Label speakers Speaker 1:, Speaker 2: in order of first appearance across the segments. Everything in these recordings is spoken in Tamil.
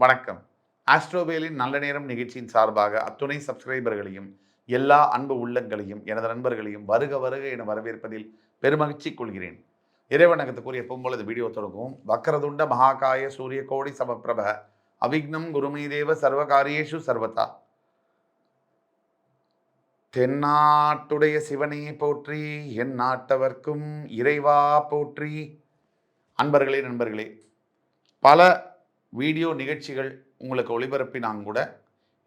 Speaker 1: வணக்கம். ஆஸ்ட்ரோவேலின் நல்ல நேரம் நிகழ்ச்சியின் சார்பாக அத்துணை சப்ஸ்கிரைபர்களையும் எல்லா அன்பு உள்ளங்களையும் எனது நண்பர்களையும் வருக வருக என வரவேற்பதில் பெருமகிழ்ச்சி கொள்கிறேன். இறைவணக்கத்துக்குரிய எப்பவும் போல வீடியோ தொடங்கும். வக்கரதுண்ட மகாகாய சூரிய கோடி சமப்பிரப அவிக்னம் குருமீதேவ சர்வகாரியேஷு சர்வதா. தென்னாட்டுடைய சிவனே போற்றி, என் நாட்டவர்க்கும் இறைவா போற்றி. அன்பர்களே, நண்பர்களே, பல வீடியோ நிகழ்ச்சிகள் உங்களுக்கு ஒளிபரப்பினாங்க கூட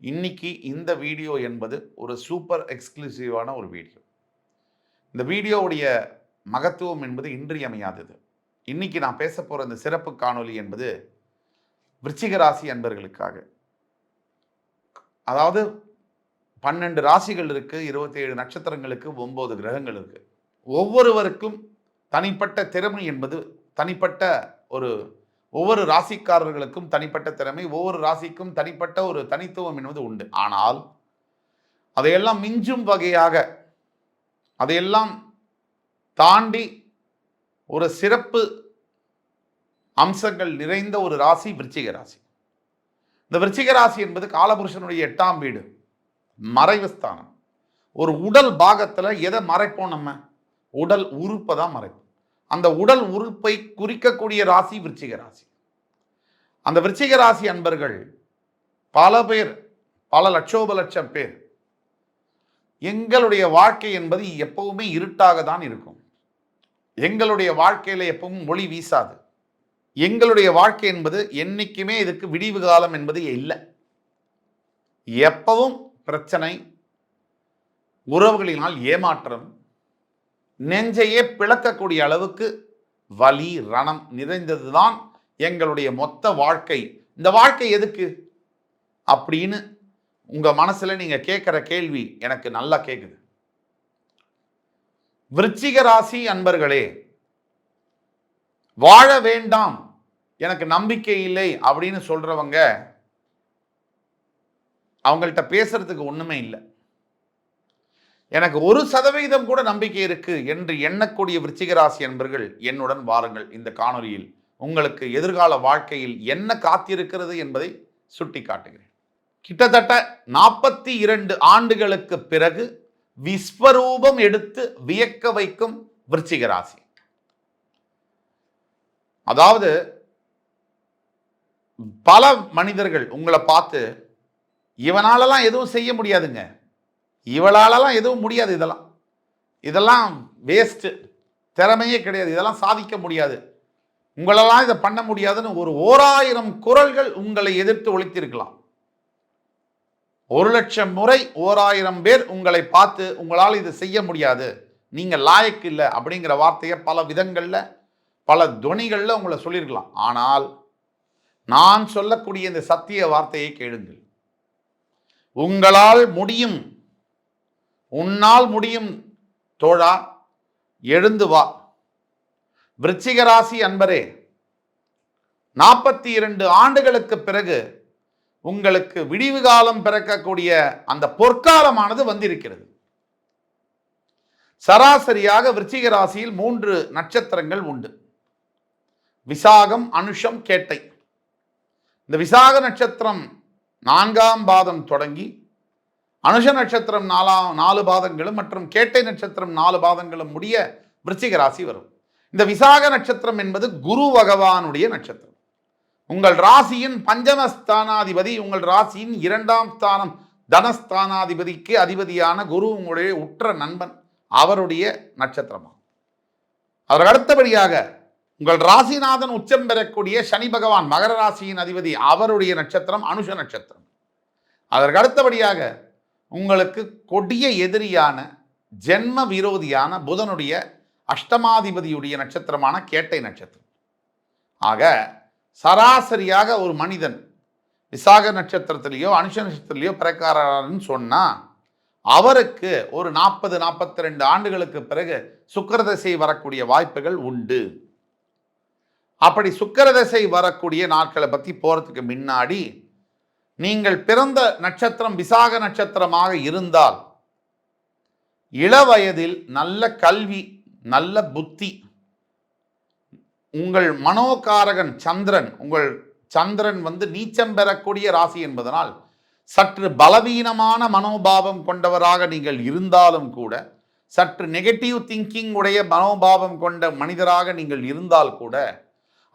Speaker 1: இன்னைக்கு இந்த வீடியோ என்பது ஒரு சூப்பர் எக்ஸ்க்ளூசிவான ஒரு வீடியோ. இந்த வீடியோவுடைய மகத்துவம் என்பது இன்றியமையாதது. இன்னைக்கு நான் பேச போகிற இந்த சிறப்பு காணொலி என்பது விருச்சிக ராசி அன்பர்களுக்காக. அதாவது 12 ராசிகள் இருக்கு, 27 நட்சத்திரங்களுக்கு 9 கிரகங்கள் இருக்கு. ஒவ்வொருவருக்கும் தனிப்பட்ட திறமை என்பது ஒவ்வொரு ராசிக்காரர்களுக்கும் தனிப்பட்ட திறமை, ஒவ்வொரு ராசிக்கும் தனிப்பட்ட ஒரு தனித்துவம் என்பது உண்டு. ஆனால் அதையெல்லாம் மிஞ்சும் வகையாக, அதையெல்லாம் தாண்டி ஒரு சிறப்பு அம்சங்கள் நிறைந்த ஒரு ராசி விருச்சிக ராசி. இந்த விருச்சிக ராசி என்பது காலபுருஷனுடைய 8ஆம் வீடு, மறைவு ஸ்தானம். ஒரு உடல் பாகத்தில் எதை மறைப்போம்? நம்ம உடல் உறுப்பை தான் மறைப்போம். அந்த உடல் உறுப்பை குறிக்கக்கூடிய ராசி விருச்சிக ராசி. அந்த விருச்சிக ராசி அன்பர்கள் பல பேர், பல லட்சோபலட்சம் பேர், எங்களுடைய வாழ்க்கை என்பது எப்பவுமே இருட்டாக தான் இருக்கும். எங்களுடைய வாழ்க்கையில எப்பவும் ஒளி வீசாது. எங்களுடைய வாழ்க்கை என்பது என்னைக்குமே இதுக்கு விடிவு காலம் என்பது இல்லை. எப்பவும் பிரச்சனை, உறவுகளினால் ஏமாற்றம், நெஞ்சையே பிளக்கக்கூடிய அளவுக்கு வலி ரணம் நிறைந்ததுதான் எங்களுடைய மொத்த வாழ்க்கை. இந்த வாழ்க்கை எதுக்கு அப்படின்னு உங்க மனசுல நீங்க கேட்கிற கேள்வி எனக்கு நல்லா கேக்குது. விருச்சிக ராசி அன்பர்களே, வாழ வேண்டாம், எனக்கு நம்பிக்கை இல்லை அப்படின்னு சொல்றவங்க, அவங்கள்ட்ட பேசுறதுக்கு ஒண்ணுமே இல்லை. எனக்கு 1% கூட நம்பிக்கை இருக்கு என்று எண்ணக்கூடிய விருச்சிக ராசி அன்பர்கள் என்னுடன் வாருங்கள். இந்த காணொலியில் உங்களுக்கு எதிர்கால வாழ்க்கையில் என்ன காத்திருக்கிறது என்பதை சுட்டி காட்டுகிறேன். கிட்டத்தட்ட 42 ஆண்டுகளுக்கு பிறகு விஸ்வரூபம் எடுத்து வியக்க வைக்கும் விருச்சிக ராசி. அதாவது பல மனிதர்கள் உங்களை பார்த்து, இவனாலலாம் எதுவும் செய்ய முடியாதுங்க, இவளாலலாம் எதுவும் முடியாது, இதெல்லாம் வேஸ்ட், திறமையே கிடையாது, இதெல்லாம் சாதிக்க முடியாது, உங்களெல்லாம் இதை பண்ண முடியாதுன்னு ஒரு 1000 குரல்கள் உங்களை எதிர்த்து ஒலித்திருக்கலாம். 1,00,000 முறை 1000 பேர் உங்களை பார்த்து உங்களால் இதை செய்ய முடியாது, நீங்க லாயக்கு இல்லை அப்படிங்கிற வார்த்தையை பல விதங்கள்ல பல துணிகள்ல உங்களை சொல்லியிருக்கலாம். ஆனால் நான் சொல்லக்கூடிய இந்த சத்திய வார்த்தையை கேளுங்கள். உங்களால் முடியும், உன்னால் முடியும் தோழா, எழுந்து வா. விருச்சிக ராசி அன்பரே, 42 ஆண்டுகளுக்கு பிறகு உங்களுக்கு விடிவு காலம் பிறக்கக்கூடிய அந்த பொற்காலமானது வந்திருக்கிறது. சராசரியாக விருச்சிக ராசியில் 3 நட்சத்திரங்கள் உண்டு. விசாகம், அனுஷம், கேட்டை. இந்த விசாக நட்சத்திரம் 4ஆம் பாதம் தொடங்கி அனுஷ நட்சத்திரம் 4 பாதங்களும் மற்றும் கேட்டை நட்சத்திரம் 4 பாதங்களும் முடிய விருச்சிக ராசி வரும். இந்த விசாக நட்சத்திரம் என்பது குரு பகவானுடைய நட்சத்திரம். உங்கள் ராசியின் பஞ்சமஸ்தானாதிபதி, உங்கள் ராசியின் 2ஆம் ஸ்தானம் தனஸ்தானாதிபதிக்கு அதிபதியான குரு உங்களுடைய உற்ற நண்பன், அவருடைய நட்சத்திரமாகும். அதற்கு அடுத்தபடியாக உங்கள் ராசிநாதன் உச்சம் பெறக்கூடிய சனி பகவான் மகர ராசியின் அதிபதி, அவருடைய நட்சத்திரம் அனுஷ நட்சத்திரம். அதற்கு அடுத்தபடியாக உங்களுக்கு கொடிய எதிரியான ஜென்ம விரோதியான புதனுடைய அஷ்டமாதிபதியுடைய நட்சத்திரமான கேட்டை நட்சத்திரம். ஆக சராசரியாக ஒரு மனிதன் விசாக நட்சத்திரத்திலேயோ அனுஷ நட்சத்திரத்திலேயோ பிறக்காரன்னு சொன்னா அவருக்கு ஒரு 40-42 ஆண்டுகளுக்கு பிறகு சுக்கிரதசை வரக்கூடிய வாய்ப்புகள் உண்டு. அப்படி சுக்கிரதசை வரக்கூடிய நாட்களை பற்றி போறதுக்கு முன்னாடி, நீங்கள் பிறந்த நட்சத்திரம் விசாக நட்சத்திரமாக இருந்தால் இளவயதில் நல்ல கல்வி, நல்ல புத்தி, உங்கள் மனோகாரகன் சந்திரன் உங்கள் சந்திரன் வந்து நீச்சம் பெறக்கூடிய ராசி என்பதனால் சற்று பலவீனமான மனோபாவம் கொண்டவராக நீங்கள் இருந்தாலும் கூட, சற்று நெகட்டிவ் திங்கிங் உடைய மனோபாவம் கொண்ட மனிதராக நீங்கள் இருந்தால் கூட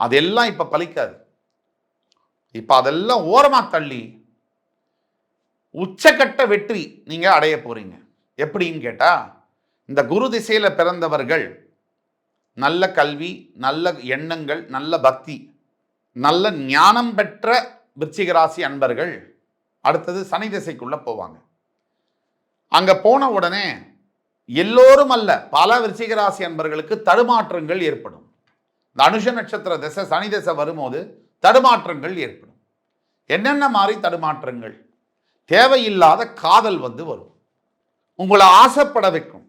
Speaker 1: அதெல்லாம் இப்ப பலிக்காது. இப்ப அதெல்லாம் ஓரமா தள்ளி உச்சக்கட்ட வெற்றி நீங்க அடைய போறீங்க. எப்படின்னு கேட்டா, இந்த குரு திசையில பிறந்தவர்கள் நல்ல கல்வி, நல்ல எண்ணங்கள், நல்ல பக்தி, நல்ல ஞானம் பெற்ற விருச்சிக ராசி அன்பர்கள் அடுத்தது சனி திசைக்குள்ள போவாங்க. அங்க போன உடனே எல்லோரும் அல்ல, பல விருச்சிக ராசி அன்பர்களுக்கு தடுமாற்றங்கள் ஏற்படும். இந்த அனுஷ நட்சத்திர திசை சனி திசை வரும்போது தடுமாற்றங்கள் ஏற்படும். என்னென்ன மாதிரி தடுமாற்றங்கள்? தேவையில்லாத காதல் வந்து வரும். உங்களை ஆசைப்பட வைக்கும்.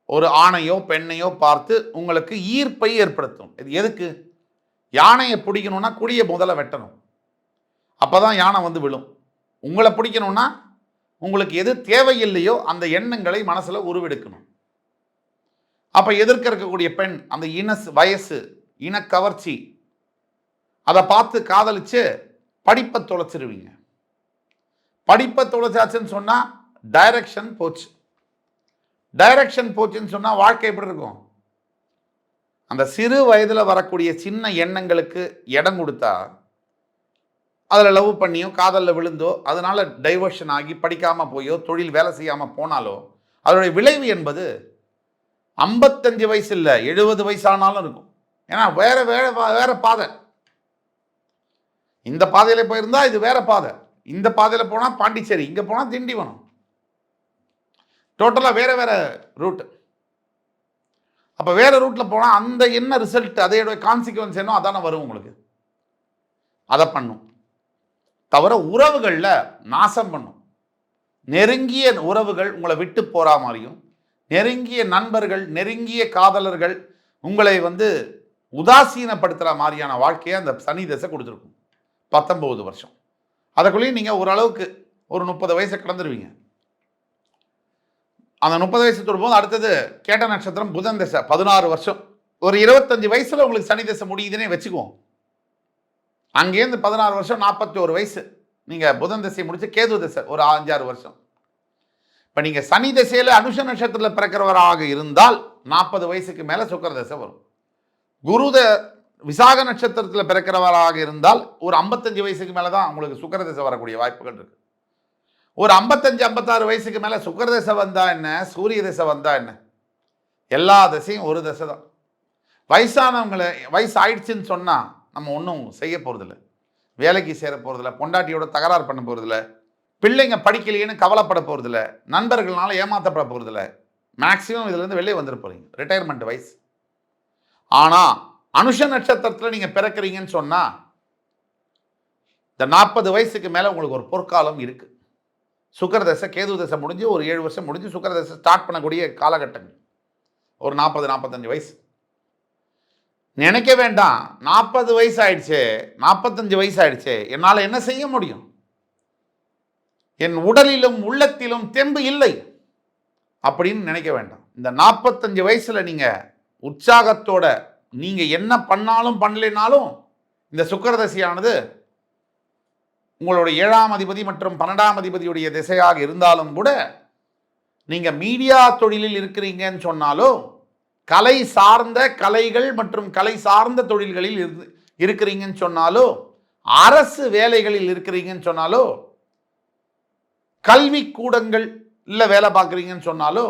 Speaker 1: ஒரு ஆணையோ பெண்ணையோ பார்த்து உங்களுக்கு ஈர்ப்பை ஏற்படுத்தும். இது எதுக்கு? யானையை பிடிக்கணும்னா குடியை முதல்ல வெட்டணும், அப்பதான் யானை வந்து விழும். உங்களை பிடிக்கணும்னா உங்களுக்கு எது தேவையில்லையோ அந்த எண்ணங்களை மனசுல உருவெடுக்கணும். அப்ப எதிர்க்க இருக்கக்கூடிய பெண் அந்த வயசு, இனக்கவர்ச்சி, அதை பார்த்து காதலிச்சு படிப்பை தொலைச்சிருவீங்க. படிப்பை தொலைச்சாச்சுன்னு சொன்னா டைரக்ஷன் போச்சு. டைரக்ஷன் போச்சுன்னு சொன்னா வாழ்க்கை எப்படி இருக்கும்? அந்த சிறு வயதில் வரக்கூடிய சின்ன எண்ணங்களுக்கு இடம் கொடுத்தா, அதில் லவ் பண்ணியோ காதலில் விழுந்தோ அதனால டைவர்ஷன் ஆகி படிக்காமல் போயோ தொழில் வேலை செய்யாமல் போனாலோ அதனுடைய விளைவு என்பது 55 வயசு இல்லை 70 வயசானாலும் இருக்கும். ஏன்னா வேற வேற வேற பாதை. இந்த பாதையில் போயிருந்தா இது வேற பாதை, இந்த பாதையில் போனால் பாண்டிச்சேரி, இங்கே போனால் திண்டிவனம், டோட்டலாக வேற வேற ரூட். அப்போ வேற ரூட்டில் போனால் அந்த என்ன ரிசல்ட், அதையோட கான்சிக்வன்ஸ் என்ன அதான வரும் உங்களுக்கு. அதை பண்ணும். தவிர உறவுகளில் நாசம் பண்ணும். நெருங்கிய உறவுகள் உங்களை விட்டு போற மாதிரியும், நெருங்கிய நண்பர்கள், நெருங்கிய காதலர்கள் உங்களை வந்து உதாசீனப்படுத்துகிற மாதிரியான வாழ்க்கையை அந்த சனி தசை கொடுத்துருக்கும். 19 வருஷம். அதுக்குள்ளேயும் நீங்கள் ஓரளவுக்கு ஒரு 30 வயசை கடந்துருவீங்க. அந்த 30 வயசு தொடும்போது அடுத்தது கேட்ட நட்சத்திரம் புதன் தசை 16 வருஷம். ஒரு 25 வயசுல உங்களுக்கு சனி தசை முடியுதுன்னே வச்சுக்குவோம். அங்கேருந்து 16 வருஷம் 41 வயசு நீங்கள் புதன் தசை முடிச்சு கேது தசை ஒரு 5-6 வருஷம். இப்போ நீங்கள் சனி தசையில் அனுஷ நட்சத்திரத்தில் பிறக்கிறவராக இருந்தால் 40 வயசுக்கு மேலே சுக்கிர தசை வரும். விசாக நட்சத்திரத்தில் பிறக்கிறவராக இருந்தால் ஒரு 55 வயசுக்கு மேலே தான் உங்களுக்கு சுக்கிர தசை வரக்கூடிய வாய்ப்புகள் இருக்கு. ஒரு 55-56 வயசுக்கு மேலே சுக்கிர தசை வந்தா என்ன, சூரிய தசை வந்தா என்ன, எல்லா தசையும் ஒரு தசை தான். வயசானவங்களை வயசு ஆயிடுச்சுன்னு சொன்னால் நம்ம ஒன்றும் செய்ய போகிறதில்ல, வேலைக்கு சேர போகிறதில்ல, பொண்டாட்டியோட தகராறு பண்ண போகிறதில்ல, பிள்ளைங்க படிக்கலையேன்னு கவலைப்பட போகிறதில்ல, நண்பர்களால் ஏமாற்றப்பட போகிறதில்ல. மேக்சிமம் இதுலேருந்து வெளியே வந்துட போகிறீங்க, ரிட்டையர்மெண்ட் வயசு. ஆனால் அனுஷ நட்சத்திரத்தில் நீங்கள் பிறக்கிறீங்கன்னு சொன்னால் இந்த 40 வயசுக்கு மேலே உங்களுக்கு ஒரு பொற்காலம் இருக்குது. சுக்கிர தசை கேது தசை முடிஞ்சு ஒரு 7 வருஷம் முடிஞ்சு சுக்கிர தசை ஸ்டார்ட் பண்ணக்கூடிய காலகட்டங்கள் ஒரு 40-45 வயசு. நினைக்க வேண்டாம் 40 வயசு ஆயிடுச்சு 45 வயசு ஆயிடுச்சு என்னால் என்ன செய்ய முடியும், என் உடலிலும் உள்ளத்திலும் தெம்பு இல்லை அப்படின்னு நினைக்க வேண்டாம். இந்த 45 வயசுல நீங்க உற்சாகத்தோட நீங்க என்ன பண்ணாலும் பண்ணலைனாலும் இந்த சுக்கிர தசையானது உங்களுடைய 7ஆம் அதிபதி மற்றும் 12ஆம் அதிபதியுடைய திசையாக இருந்தாலும் கூட, நீங்க மீடியா தொழிலில் இருக்கிறீங்கன்னு சொன்னாலும், கலை சார்ந்த கலைகள் மற்றும் கலை சார்ந்த தொழில்களில் இருக்கிறீங்கன்னு சொன்னாலோ, அரசு வேலைகளில் இருக்கிறீங்கன்னு சொன்னாலோ, கல்வி கூடங்கள் இல்லை வேலை பார்க்குறீங்கன்னு சொன்னாலோ,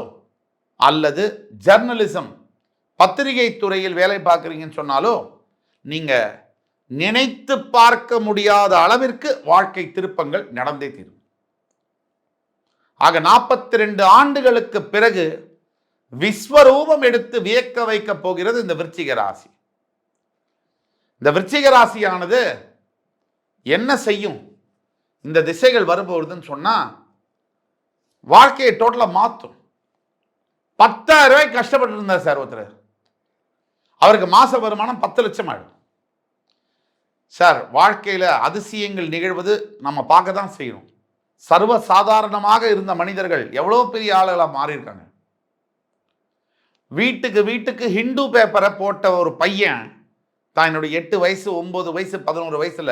Speaker 1: அல்லது ஜர்னலிசம் பத்திரிகை துறையில் வேலை பார்க்குறீங்கன்னு சொன்னாலோ, நீங்கள் நினைத்து பார்க்க முடியாத அளவிற்கு வாழ்க்கை திருப்பங்கள் நடந்தே தீரும். ஆக 42 ஆண்டுகளுக்கு பிறகு விஸ்வரூபம் எடுத்து வியக்க வைக்க போகிறது இந்த விருச்சிக ராசி. இந்த விருச்சிக ராசியானது என்ன செய்யும் இந்த திசைகள் வரும்போதுன்னு சொன்னா, வாழ்க்கையை டோட்டலா மாற்றும். 10,000 ரூபாய் கஷ்டப்பட்டு இருந்தார் சார் ஒருத்தர், அவருக்கு மாச வருமானம் 10 லட்சம் ஆயிடும். சார் வாழ்க்கையில அதிசயங்கள் நிகழ்வது நம்ம பார்க்க தான் செய்யணும். சர்வ சாதாரணமாக இருந்த மனிதர்கள் எவ்வளோ பெரிய ஆளுகளா மாறி இருக்காங்க. வீட்டுக்கு வீட்டுக்கு ஹிந்து பேப்பரை போட்ட ஒரு பையன் தான் என்னுடைய 8 வயசு 9 வயசு 11 வயசுல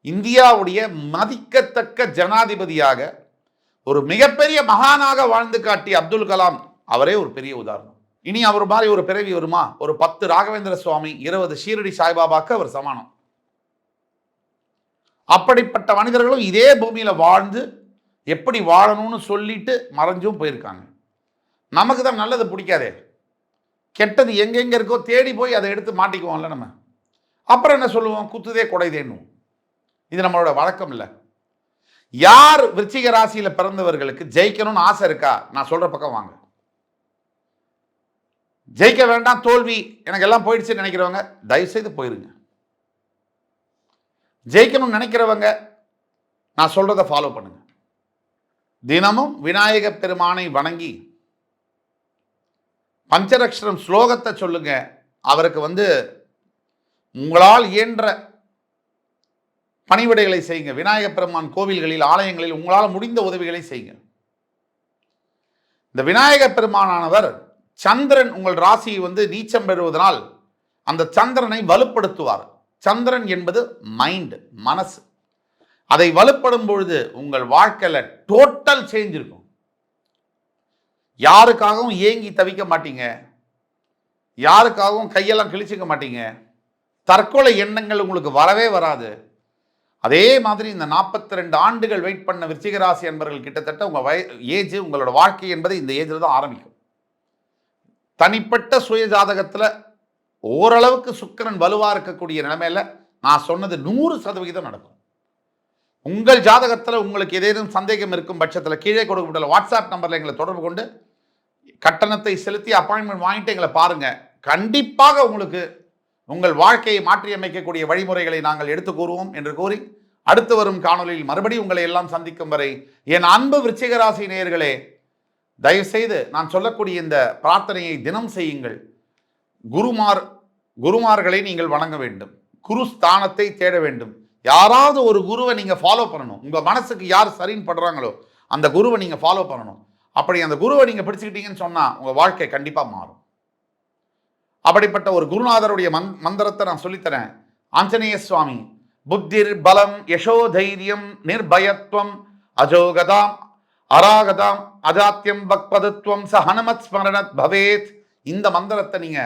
Speaker 1: இந்தியாவுடைய மதிக்கத்தக்க ஜனாதிபதியாக ஒரு மிகப்பெரிய மகானாக வாழ்ந்து காட்டிய அப்துல் கலாம் அவரே ஒரு பெரிய உதாரணம். இனி அவர் மாதிரி ஒரு பிறவி வருமா? ஒரு 10 ராகவேந்திர சுவாமி, 20 ஷீரடி சாய்பாபாக்கு அவர் சமானம். அப்படிப்பட்ட மனிதர்களும் இதே பூமியில வாழ்ந்து எப்படி வாழணும்னு சொல்லிட்டு மறைஞ்சும் போயிருக்காங்க. நமக்கு தான் நல்லது பிடிக்காதே, கெட்டது எங்கெங்க இருக்கோ தேடி போய் அதை எடுத்து மாட்டிக்குவோம்ல நம்ம. அப்புறம் என்ன சொல்லுவோம்? குத்துதே குடைதேன்னும். இது நம்மளோட வழக்கம் இல்லை. யார் விருச்சிக ராசியில பிறந்தவர்களுக்கு ஜெயிக்கணும்னு ஆசை இருக்கா? நான் சொல்ற பக்கம் வாங்க. ஜெயிக்க வேண்டாம், தோல்வி எனக்கு எல்லாம் போயிடுச்சுன்னு நினைக்கிறவங்க தயவு செய்து போயிருங்க. ஜெயிக்கணும்னு நினைக்கிறவங்க நான் சொல்றதை ஃபாலோ பண்ணுங்க. தினமும் விநாயக பெருமானை வணங்கி பஞ்சரக்ஷரம் ஸ்லோகத்தை சொல்லுங்க. அவருக்கு உங்களால் இயன்ற பணிவிடைகளை செய்யுங்க. விநாயக பெருமான் கோவில்களில், ஆலயங்களில் உங்களால் முடிந்த உதவிகளை செய்யுங்க. இந்த விநாயக பெருமானானவர் சந்திரன் உங்கள் ராசியை நீச்சம் பெறுவதனால் அந்த சந்திரனை வலுப்படுத்துவார். சந்திரன் என்பது மைண்ட், மனசு. அதை வலுப்படும் பொழுது உங்கள் வாழ்க்கையில டோட்டல் சேஞ்ச் இருக்கும். யாருக்காகவும் ஏங்கி தவிக்க மாட்டீங்க, யாருக்காகவும் கையெல்லாம் கிழிச்சுக்க மாட்டீங்க, தற்கொலை எண்ணங்கள் உங்களுக்கு வரவே வராது. அதே மாதிரி இந்த 42 ஆண்டுகள் வெயிட் பண்ண விருச்சிகராசி என்பவர்கள் கிட்டத்தட்ட உங்க ஏஜ், உங்களோட வாழ்க்கை என்பது இந்த ஏஜில் தான் ஆரம்பிக்கும். தனிப்பட்ட சுய ஜாதகத்தில் ஓரளவுக்கு சுக்கிரன் வலுவா இருக்கக்கூடிய நிலைமையில நான் சொன்னது 100% நடக்கும். உங்கள் ஜாதகத்தில் உங்களுக்கு ஏதேனும் சந்தேகம் இருக்கும் பட்சத்தில் கீழே கொடுக்கப்பட்டுள்ள வாட்ஸ்அப் நம்பரில் எங்களை தொடர்பு கொண்டு கட்டணத்தை செலுத்தி அப்பாயின்மெண்ட் வாங்கிட்டு எங்களை பாருங்க. கண்டிப்பாக உங்களுக்கு உங்கள் வாழ்க்கையை மாற்றியமைக்கக்கூடிய வழிமுறைகளை நாங்கள் எடுத்து கூறுவோம் என்று கூறி, அடுத்து வரும் காணொலியில் மறுபடியும் உங்களை எல்லாம் சந்திக்கும் வரை என் அன்பு விருச்சிகராசி நேயர்களே, தயவு செய்து நான் சொல்லக்கூடிய இந்த பிரார்த்தனையை தினம் செய்யுங்கள். குருமார்களை நீங்கள் வணங்க வேண்டும். குரு ஸ்தானத்தை தேட வேண்டும். யாராவது ஒரு குருவை நீங்க ஃபாலோ பண்ணணும். உங்க மனசுக்கு யார் சரின்னு படுறாங்களோ அந்த குருவை நீங்க ஃபாலோ பண்ணணும். அப்படி அந்த குருவை நீங்க பிடிச்சுக்கிட்டீங்கன்னு சொன்னா உங்க வாழ்க்கை கண்டிப்பா மாறும். அப்படிப்பட்ட ஒரு குருநாதருடைய மந்திரத்தை நான் சொல்லித்தரேன். ஆஞ்சநேய சுவாமி, புத்திர் பலம் யசோ தைரியம் நிர்பயத்வம் அஜோகதாம் அராகதாம் அஜாத்தியம் பக்பதுத்வம் ச ஹனுமத் ஸ்மரணத் பவேத். இந்த மந்திரத்தை நீங்க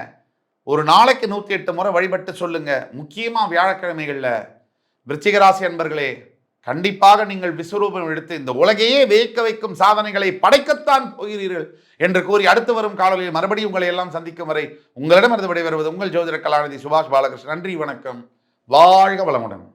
Speaker 1: ஒரு நாளைக்கு 108 முறை வழிபட்டு சொல்லுங்க. முக்கியமா வியாழக்கிழமைகள்ல விருச்சிகராசி அன்பர்களே, கண்டிப்பாக நீங்கள் விஸ்வரூபம் எடுத்து இந்த உலகையே வியக்க வைக்கும் சாதனைகளை படைக்கத்தான் போகிறீர்கள் என்று கூறி, அடுத்து வரும் காலையில் மறுபடியும் உங்களை எல்லாம் சந்திக்கும் வரை உங்களிடமிருந்து விடைபெறுவது உங்கள் ஜோதிட கலாநிதி சுபாஷ் பாலகிருஷ்ணன். நன்றி, வணக்கம், வாழ்க வளமுடன்.